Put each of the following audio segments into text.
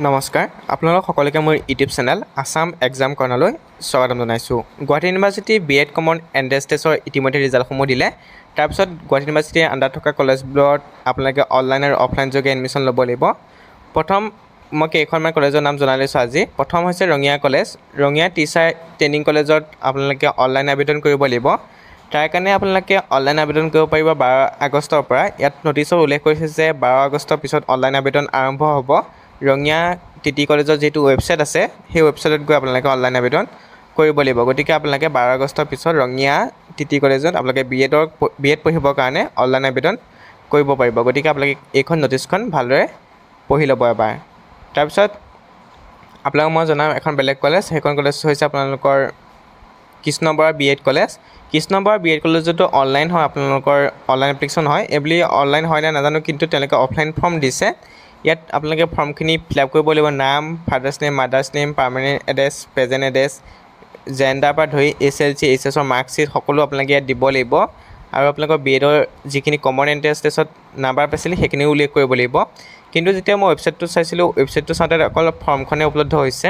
নমস্কাৰ আপোনালোক সকলোকে মোৰ ইউটিউব চেনেল আসাম এক্সাম কৰ্ণাৰলৈ স্বাগতম জনাইছোঁ। Guwahati university B.Ed common entrance টেষ্টৰ ইতিমধ্যে ৰিজাল্টসমূহ দিলে। তাৰপিছত গুৱাহাটী ইউনিভাৰ্চিটিৰ আণ্ডাৰত থকা কলেজবোৰত আপোনালোকে অনলাইন আৰু অফলাইন যোগে এডমিশ্যন ল'ব লাগিব। প্ৰথম মই কেইখনমান কলেজৰ নাম জনাই লৈছোঁ আজি। প্ৰথম হৈছে Rangia college. Rangia teacher training কলেজত আপোনালোকে অনলাইন আবেদন কৰিব লাগিব। তাৰ কাৰণে আপোনালোকে অনলাইন আবেদন কৰিব পাৰিব 12 আগষ্টৰ পৰা। ইয়াত নটিছত উল্লেখ কৰিছে যে 12 আগষ্টৰ পিছত অনলাইন আবেদন আৰম্ভ হ'ব। ৰঙিয়া টিটি কলেজৰ যিটো ৱেবছাইট আছে সেই ৱেবছাইটত গৈ আপোনালোকে অনলাইন আবেদন কৰিব লাগিব। গতিকে আপোনালোকে 12 আগষ্টৰ পিছত ৰঙিয়া টিটি কলেজত আপোনালোকে B.Ed পঢ়িবৰ কাৰণে অনলাইন আবেদন কৰিব পাৰিব। গতিকে আপোনালোকে এইখন নটিছখন ভালদৰে পঢ়ি ল'ব এবাৰ। তাৰপিছত আপোনালোকক মই জনাম এখন বেলেগ কলেজ, সেইখন কলেজ হৈছে আপোনালোকৰ Krishna Bora B.Ed college. Krishna Bora B.Ed কলেজতো অনলাইন হয়, আপোনালোকৰ অনলাইন এপ্লিকেশ্যন হয়। এইবুলি অনলাইন হয় নে নাজানো, কিন্তু তেওঁলোকে অফলাইন ফৰ্ম দিছে। ইয়াত আপোনালোকে ফৰ্মখিনি ফিল আপ কৰিব লাগিব। নাম, father's name, mothers name, permanent address, present address, gender পৰা ধৰি SLC, HS মাৰ্কশ্বিট সকলো আপোনালোকে ইয়াত দিব লাগিব। আৰু আপোনালোকৰ B.Edৰ যিখিনি কমন এণ্ট্ৰেন্স টেষ্টত নাম্বাৰ পাইছিলে সেইখিনিও উল্লেখ কৰিব লাগিব। কিন্তু যেতিয়া মই ৱেবছাইটটো চাইছিলোঁ, ৱেবছাইটটো চাওঁতে অকল ফৰ্মখনেই উপলব্ধ হৈছে।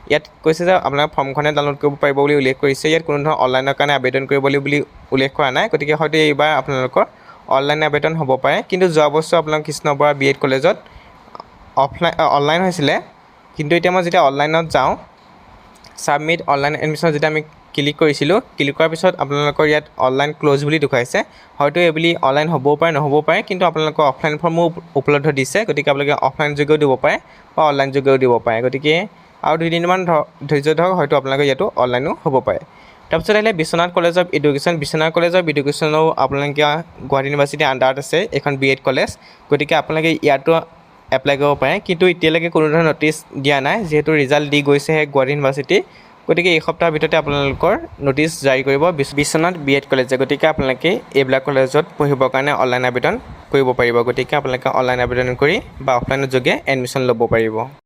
ইয়াত কৈছে যে আপোনালোকে ফৰ্মখনে ডাউনলোড কৰিব পাৰিব বুলি উল্লেখ কৰিছে। ইয়াত কোনো ধৰণৰ অনলাইনৰ কাৰণে আবেদন কৰিব বুলি উল্লেখ কৰা নাই। গতিকে হয়তো এইবাৰ আপোনালোকৰ অনলাইন আবেদন হ'ব পাৰে। কিন্তু যোৱা বছৰ আপোনালোকৰ কৃষ্ণ বৰা B.Ed কলেজত অনলাইন হৈছিলে। কিন্তু এতিয়া মই যেতিয়া অনলাইনত যাওঁ, ছাবমিট অনলাইন এডমিশ্যন যেতিয়া আমি ক্লিক কৰিছিলোঁ, ক্লিক কৰাৰ পিছত আপোনালোকৰ ইয়াত অনলাইন ক্ল'জ বুলি দেখুৱাইছে। হয়তো এইবুলি অনলাইন হ'বও পাৰে, নহ'বও পাৰে, কিন্তু আপোনালোকৰ অফলাইন ফৰ্মো উপলব্ধ দিছে। গতিকে আপোনালোকে অফলাইন যোগেও দিব পাৰে বা অনলাইন যোগেও দিব পাৰে। গতিকে আৰু 2-3দিনমান ধৈৰ্য ধৰক, হয়তো আপোনালোকে ইয়াতো অনলাইনো হ'ব পাৰে। তাৰপিছত আহিলে Biswanath college of education. Biswanath college of এডুকেশ্যনো আপোনালোকে গুৱাহাটী ইউনিভাৰ্চিটিৰ আণ্ডাৰত আছে এখন B.Ed কলেজ। গতিকে আপোনালোকে ইয়াতো এপ্লাই কৰিব পাৰে, কিন্তু এতিয়ালৈকে কোনো ধৰণৰ নটিচ দিয়া নাই, যিহেতু ৰিজাল্ট দি গৈছেহে গুৱাহাটী ইউনিভাৰ্চিটি। গতিকে এই সপ্তাহৰ ভিতৰতে আপোনালোকৰ নটিচ জাৰি কৰিব বিশ্বনাথ B.Ed কলেজে। গতিকে আপোনালোকে এইবিলাক কলেজত পঢ়িবৰ কাৰণে অনলাইন আবেদন কৰিব পাৰিব। গতিকে আপোনালোকে অনলাইন আবেদন কৰি বা অফলাইনৰ যোগে এডমিশ্যন ল'ব পাৰিব।